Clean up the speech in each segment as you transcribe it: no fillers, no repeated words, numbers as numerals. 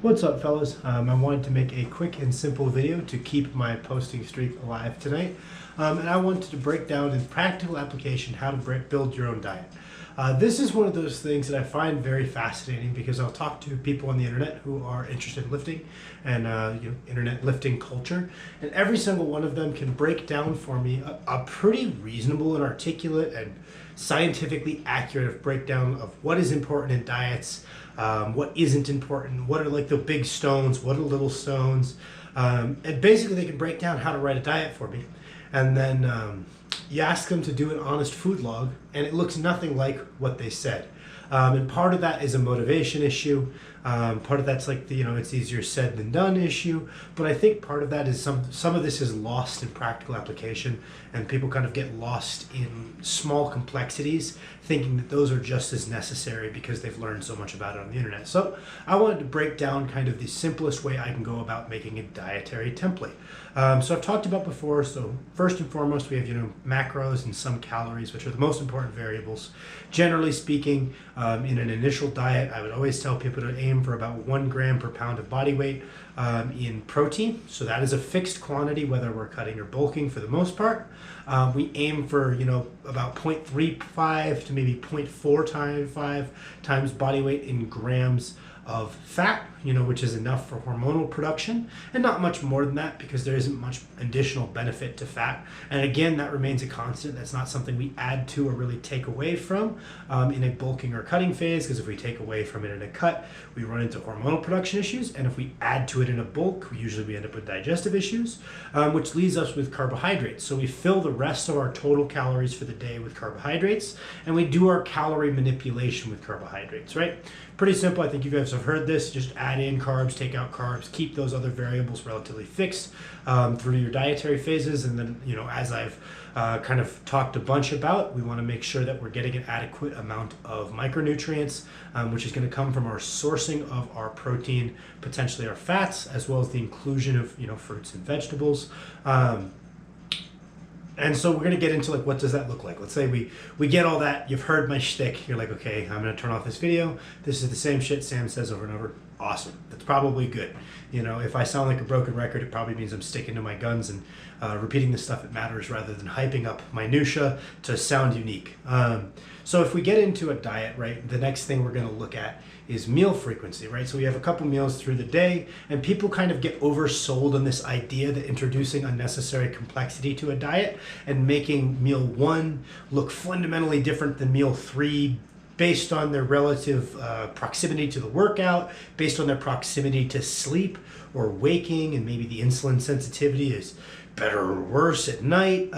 What's up, fellas? I wanted to make a quick and simple video to keep my posting streak alive tonight. And I wanted to break down in practical application how to build your own diet. This is one of those things that I find very fascinating because I'll talk to people on the internet who are interested in lifting and internet lifting culture, and every single one of them can break down for me a pretty reasonable and articulate and scientifically accurate breakdown of what is important in diets, what isn't important, what are like the big stones, what are little stones, and basically they can break down how to write a diet for me. And then you ask them to do an honest food log, and it looks nothing like what they said. And part of that is a motivation issue. Part of that's like it's easier said than done issue. But I think part of that is some of this is lost in practical application, and people kind of get lost in small complexities, thinking that those are just as necessary because they've learned so much about it on the internet. So I wanted to break down kind of the simplest way I can go about making a dietary template. So I've talked about before. So first and foremost, we have macros and some calories, which are the most important variables. Generally speaking, in an initial diet, I would always tell people to aim for about 1 gram per pound of body weight in protein. So that is a fixed quantity, whether we're cutting or bulking for the most part. We aim for about 0.35 to maybe 0.45 times body weight in grams of fat, which is enough for hormonal production, and not much more than that because there isn't much additional benefit to fat. And again, that remains a constant. That's not something we add to or really take away from in a bulking or cutting phase, because if we take away from it in a cut, we run into hormonal production issues, and if we add to it in a bulk, we end up with digestive issues, which leaves us with carbohydrates. So we fill the rest of our total calories for the day with carbohydrates, and we do our calorie manipulation with carbohydrates, right? Pretty simple. I think you guys have heard this. Just add in carbs, take out carbs, keep those other variables relatively fixed through your dietary phases. And then, as I've kind of talked a bunch about, we want to make sure that we're getting an adequate amount of micronutrients, which is going to come from our sourcing of our protein, potentially our fats, as well as the inclusion of, fruits and vegetables. And so we're going to get into what does that look like? Let's say we get all that. You've heard my shtick. You're like, okay, I'm going to turn off this video. This is the same shit Sam says over and over. Awesome. That's probably good. If I sound like a broken record, it probably means I'm sticking to my guns and repeating the stuff that matters rather than hyping up minutia to sound unique. So if we get into a diet, right, the next thing we're going to look at is meal frequency, right? So we have a couple meals through the day, and people kind of get oversold on this idea that introducing unnecessary complexity to a diet and making meal 1 look fundamentally different than meal 3 based on their relative proximity to the workout, based on their proximity to sleep or waking, and maybe the insulin sensitivity is better or worse at night.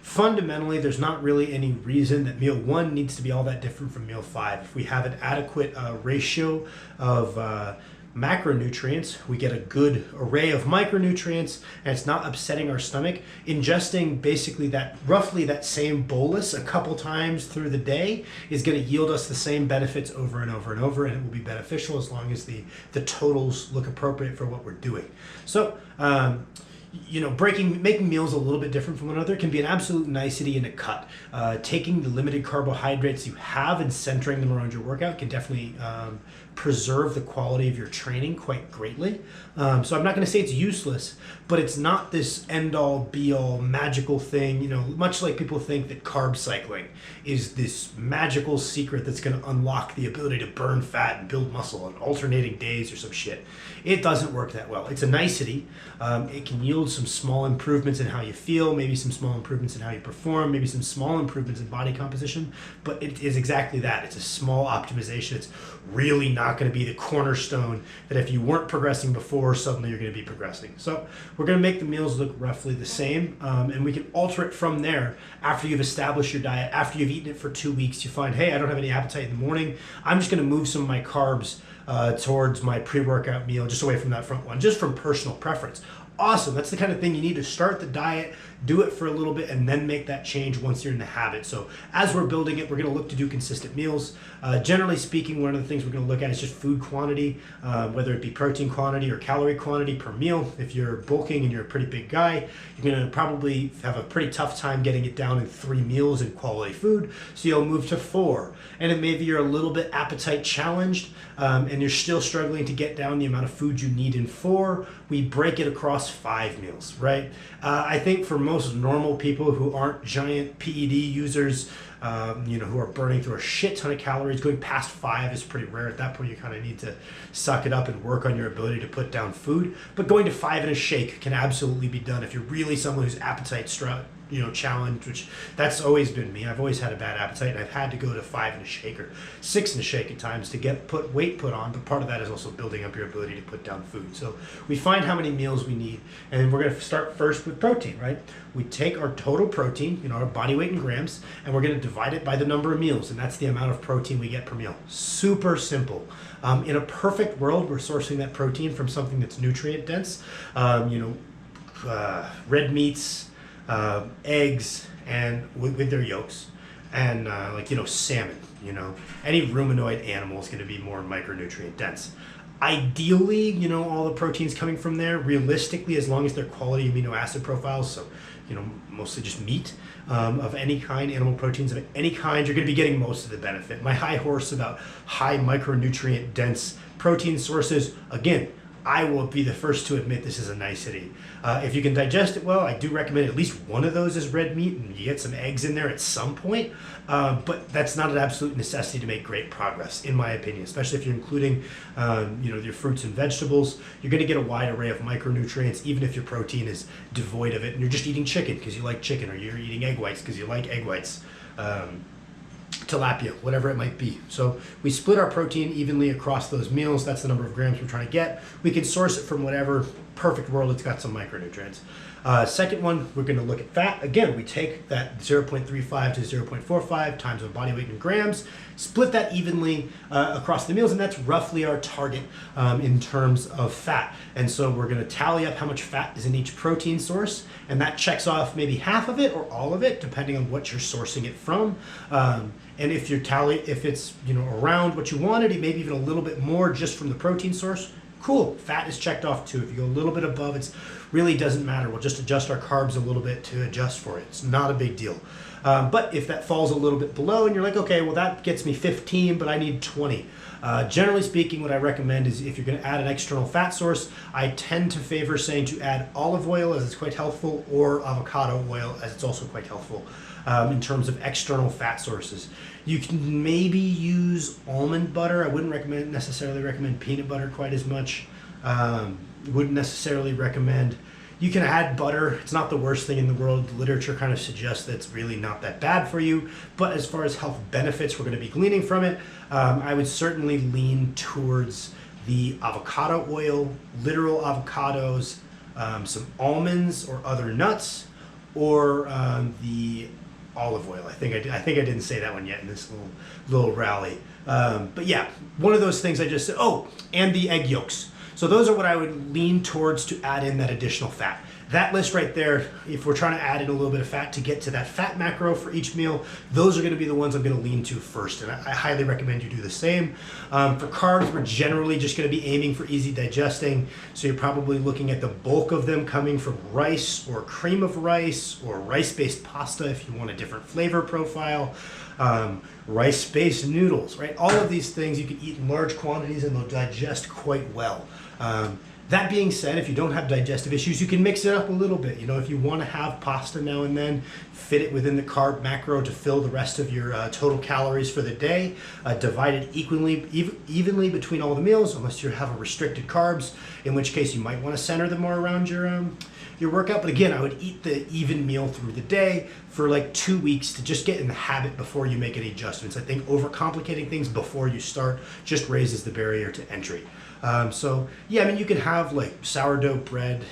Fundamentally, there's not really any reason that meal 1 needs to be all that different from meal 5. If we have an adequate ratio of macronutrients, we get a good array of micronutrients, and it's not upsetting our stomach. Ingesting basically roughly that same bolus a couple times through the day is going to yield us the same benefits over and over and over, and it will be beneficial as long as the totals look appropriate for what we're doing. So making meals a little bit different from one another can be an absolute nicety in a cut. Taking the limited carbohydrates you have and centering them around your workout can definitely preserve the quality of your training quite greatly. So I'm not going to say it's useless, but it's not this end-all, be-all magical thing. Much like people think that carb cycling is this magical secret that's going to unlock the ability to burn fat and build muscle on alternating days or some shit. It doesn't work that well. It's a nicety. It can yield some small improvements in how you feel, maybe some small improvements in how you perform, maybe some small improvements in body composition, but it is exactly that. It's a small optimization. It's really not going to be the cornerstone that if you weren't progressing before, suddenly you're going to be progressing. So we're going to make the meals look roughly the same, and we can alter it from there after you've established your diet. After you've eaten it for 2 weeks, you find, hey, I don't have any appetite in the morning. I'm just going to move some of my carbs towards my pre-workout meal, just away from that front one, just from personal preference. Awesome. That's the kind of thing you need to start the diet, do it for a little bit, and then make that change once you're in the habit. So as we're building it, we're going to look to do consistent meals. Generally speaking, one of the things we're going to look at is just food quantity, whether it be protein quantity or calorie quantity per meal. If you're bulking and you're a pretty big guy, you're going to probably have a pretty tough time getting it down in 3 meals in quality food, so you'll move to 4. And then maybe you're a little bit appetite challenged, and you're still struggling to get down the amount of food you need in 4, we break it across 5 meals, right? I think for most normal people who aren't giant PED users, who are burning through a shit ton of calories, going past 5 is pretty rare. At that point, you kind of need to suck it up and work on your ability to put down food. But going to 5 in a shake can absolutely be done if you're really someone who's appetite challenged, which that's always been me. I've always had a bad appetite, and I've had to go to 5 in a shake or 6 in a shake at times to get weight put on. But part of that is also building up your ability to put down food. So we find how many meals we need, and we're going to start first with protein, right? We take our total protein, our body weight in grams, and we're going to divide it by the number of meals, and that's the amount of protein we get per meal. Super simple. In a perfect world, we're sourcing that protein from something that's nutrient dense. Red meats, eggs, and with their yolks, and salmon. Any ruminoid animal is going to be more micronutrient dense. Ideally, all the proteins coming from there, realistically, as long as they're quality amino acid profiles, so mostly just meat of any kind, animal proteins of any kind, you're going to be getting most of the benefit. My high horse about high micronutrient dense protein sources, again, I will be the first to admit this is a nicety. If you can digest it well, I do recommend at least one of those as red meat, and you get some eggs in there at some point. But that's not an absolute necessity to make great progress, in my opinion, especially if you're including your fruits and vegetables. You're going to get a wide array of micronutrients, even if your protein is devoid of it, and you're just eating chicken because you like chicken, or you're eating egg whites because you like egg whites. Tilapia, whatever it might be. So we split our protein evenly across those meals. That's the number of grams we're trying to get. We can source it from whatever perfect world it's got some micronutrients. Second one, we're going to look at fat. Again, we take that 0.35 to 0.45 times our body weight in grams, split that evenly across the meals, and that's roughly our target in terms of fat. And so we're going to tally up how much fat is in each protein source, and that checks off maybe half of it or all of it, depending on what you're sourcing it from. And if it's around what you wanted, maybe even a little bit more just from the protein source, cool, fat is checked off too. If you go a little bit above, it really doesn't matter. We'll just adjust our carbs a little bit to adjust for it. It's not a big deal. But if that falls a little bit below and you're like, okay, well that gets me 15, but I need 20. Generally speaking, what I recommend is if you're going to add an external fat source, I tend to favor saying to add olive oil as it's quite helpful, or avocado oil as it's also quite helpful in terms of external fat sources. You can maybe use almond butter. I wouldn't necessarily recommend peanut butter quite as much. Wouldn't necessarily recommend. You can add butter. It's not the worst thing in the world. The literature kind of suggests that it's really not that bad for you. But as far as health benefits we're going to be gleaning from it, I would certainly lean towards the avocado oil, literal avocados, some almonds or other nuts, or the olive oil. I think I didn't say that one yet in this little rally. But yeah, one of those things I just said. Oh, and the egg yolks. So those are what I would lean towards to add in that additional fat. That list right there, if we're trying to add in a little bit of fat to get to that fat macro for each meal, those are going to be the ones I'm going to lean to first, and I highly recommend you do the same. For carbs, we're generally just going to be aiming for easy digesting, so you're probably looking at the bulk of them coming from rice or cream of rice or rice-based pasta if you want a different flavor profile. Rice-based noodles, right? All of these things you can eat in large quantities and they'll digest quite well. That being said, if you don't have digestive issues, you can mix it up a little bit. If you want to have pasta now and then, fit it within the carb macro to fill the rest of your total calories for the day. Divide it evenly between all the meals, unless you have a restricted carbs, in which case you might want to center them more around your workout. But again, I would eat the even meal through the day for like 2 weeks to just get in the habit before you make any adjustments. I think overcomplicating things before you start just raises the barrier to entry. So yeah, you can have like sourdough bread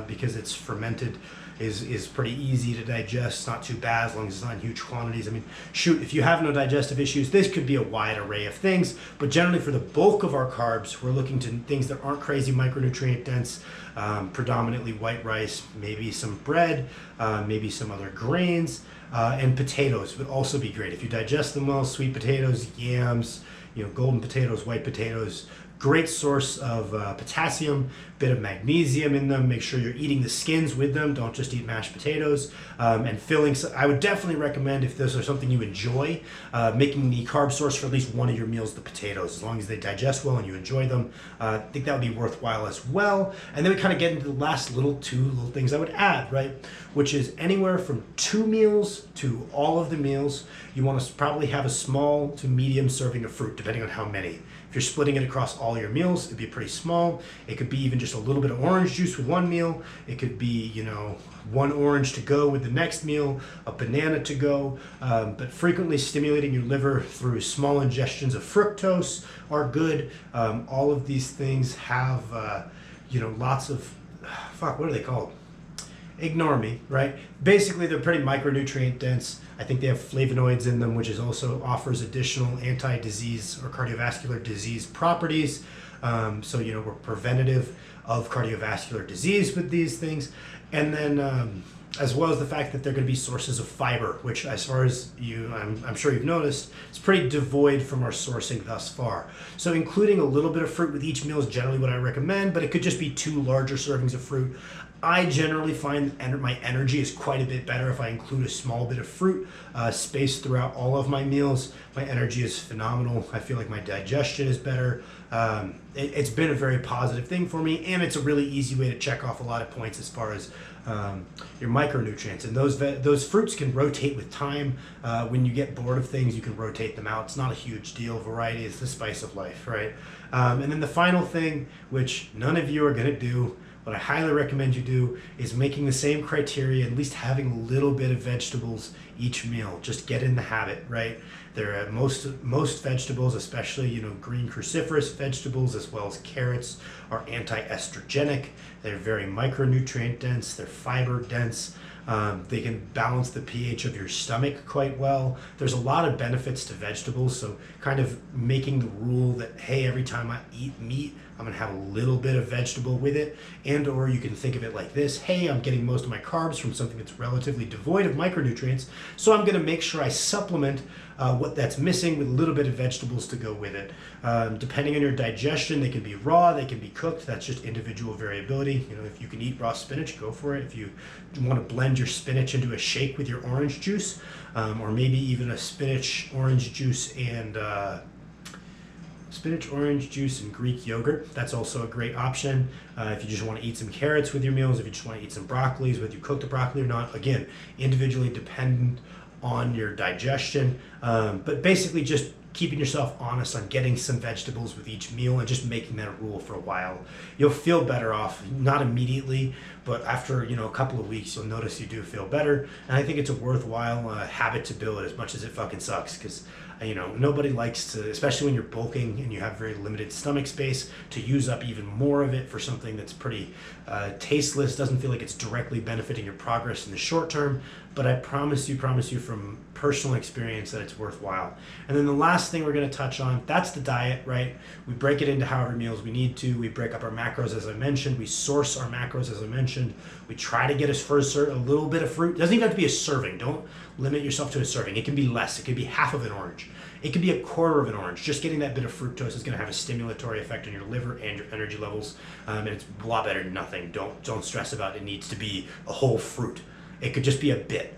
because it's fermented. is pretty easy to digest. It's not too bad as long as it's not in huge quantities. I mean, shoot, if you have no digestive issues, this could be a wide array of things. But generally, for the bulk of our carbs, we're looking to things that aren't crazy micronutrient dense, predominantly white rice, maybe some bread, maybe some other grains, and potatoes would also be great. If you digest them well, sweet potatoes, yams, golden potatoes, white potatoes, great source of potassium, bit of magnesium in them. Make sure you're eating the skins with them. Don't just eat mashed potatoes. And filling, I would definitely recommend, if those are something you enjoy, making the carb source for at least one of your meals the potatoes. As long as they digest well and you enjoy them, I think that would be worthwhile as well. And then we kind of get into the last two little things I would add, right? Which is anywhere from 2 meals to all of the meals. You want to probably have a small to medium serving of fruit, depending on how many. If you're splitting it across all your meals, it'd be pretty small. It could be even just a little bit of orange juice with one meal. It could be, 1 orange to go with the next meal, a banana to go. But frequently stimulating your liver through small ingestions of fructose are good. All of these things have, lots of, what are they called? Ignore me, right? Basically, they're pretty micronutrient dense. I think they have flavonoids in them, which is also offers additional anti-disease or cardiovascular disease properties. So, we're preventative of cardiovascular disease with these things. And then, as well as the fact that they're going to be sources of fiber, which, as far as I'm sure you've noticed, it's pretty devoid from our sourcing thus far. So including a little bit of fruit with each meal is generally what I recommend, but it could just be 2 larger servings of fruit. I generally find my energy is quite a bit better if I include a small bit of fruit spaced throughout all of my meals. My energy is phenomenal. I feel like my digestion is better. It's been a very positive thing for me, and it's a really easy way to check off a lot of points as far as your micronutrients. And those fruits can rotate with time. When you get bored of things, you can rotate them out. It's not a huge deal. Variety is the spice of life, right? And then the final thing, which none of you are going to do, what I highly recommend you do, is making the same criteria, at least having a little bit of vegetables each meal. Just get in the habit, right? There are most vegetables, especially green cruciferous vegetables as well as carrots, are anti-estrogenic. They're very micronutrient dense. They're fiber dense. They can balance the pH of your stomach quite well. There's a lot of benefits to vegetables, so kind of making the rule that, hey, every time I eat meat, I'm gonna have a little bit of vegetable with it, and or you can think of it like this: hey, I'm getting most of my carbs from something that's relatively devoid of micronutrients, so I'm gonna make sure I supplement what that's missing with a little bit of vegetables to go with it. Depending on your digestion, they can be raw, they can be cooked. That's just individual variability. If you can eat raw spinach, go for it. If you want to blend your spinach into a shake with your orange juice, or maybe even a spinach, orange juice, and Greek yogurt. That's also a great option. If you just want to eat some carrots with your meals, if you just want to eat some broccolis, whether you cook the broccoli or not, again, individually dependent on your digestion. But basically just keeping yourself honest on getting some vegetables with each meal and just making that a rule for a while. You'll feel better off, not immediately, but after a couple of weeks, you'll notice you do feel better. And I think it's a worthwhile habit to build, as much as it fucking sucks, because nobody likes to, especially when you're bulking and you have very limited stomach space, to use up even more of it for something that's pretty tasteless, doesn't feel like it's directly benefiting your progress in the short term. But I promise you from personal experience that it's worthwhile. And then the last thing we're going to touch on, that's the diet, right? We break it into however meals we need to. We break up our macros, as I mentioned. We source our macros, as I mentioned. We try to get us for a little bit of fruit. It doesn't even have to be a serving. Don't limit yourself to a serving. It can be less. It could be half of an orange. It could be a quarter of an orange. Just getting that bit of fructose is going to have a stimulatory effect on your liver and your energy levels. And it's a lot better than nothing. Don't stress about it. It needs to be a whole fruit. It could just be a bit,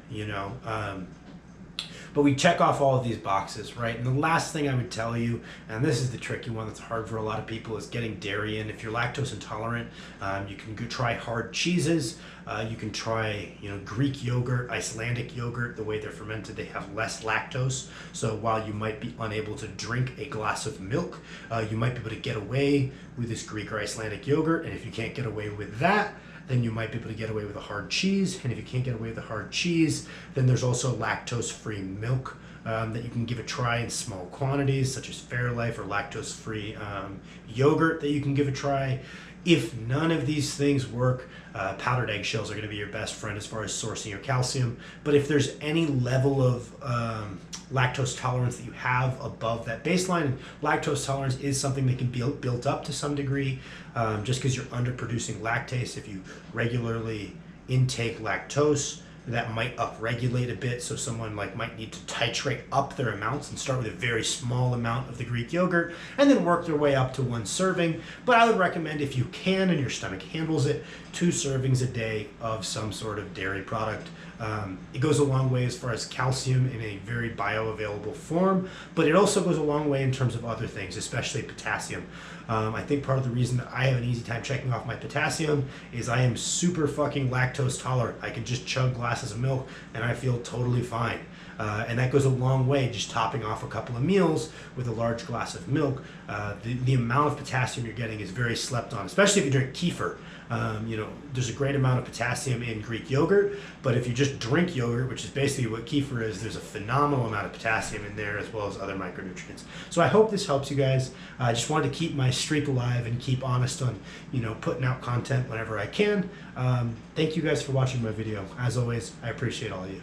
But we check off all of these boxes, right? And the last thing I would tell you, and this is the tricky one that's hard for a lot of people, is getting dairy in. If you're lactose intolerant, you can go try hard cheeses. You can try, Greek yogurt, Icelandic yogurt. The way they're fermented, they have less lactose. So while you might be unable to drink a glass of milk, you might be able to get away with this Greek or Icelandic yogurt. And if you can't get away with that, then you might be able to get away with a hard cheese. And if you can't get away with a hard cheese, then there's also lactose-free milk that you can give a try in small quantities, such as Fairlife, or lactose-free yogurt that you can give a try. If none of these things work, powdered eggshells are going to be your best friend as far as sourcing your calcium. But if there's any level of lactose tolerance that you have above that baseline, and lactose tolerance is something that can be built up to some degree, just because you're underproducing lactase. If you regularly intake lactose, that might upregulate a bit, so someone might need to titrate up their amounts and start with a very small amount of the Greek yogurt and then work their way up to 1 serving. But I would recommend, if you can and your stomach handles it, 2 servings a day of some sort of dairy product. It goes a long way as far as calcium in a very bioavailable form, but it also goes a long way in terms of other things, especially potassium. I think part of the reason that I have an easy time checking off my potassium is I am super fucking lactose tolerant. I can just chug glasses of milk and I feel totally fine. And that goes a long way, just topping off a couple of meals with a large glass of milk. The amount of potassium you're getting is very slept on, especially if you drink kefir. There's a great amount of potassium in Greek yogurt, but if you just drink yogurt, which is basically what kefir is, there's a phenomenal amount of potassium in there as well as other micronutrients. So I hope this helps you guys. I just wanted to keep my streak alive and keep honest on, putting out content whenever I can. Thank you guys for watching my video. As always, I appreciate all of you.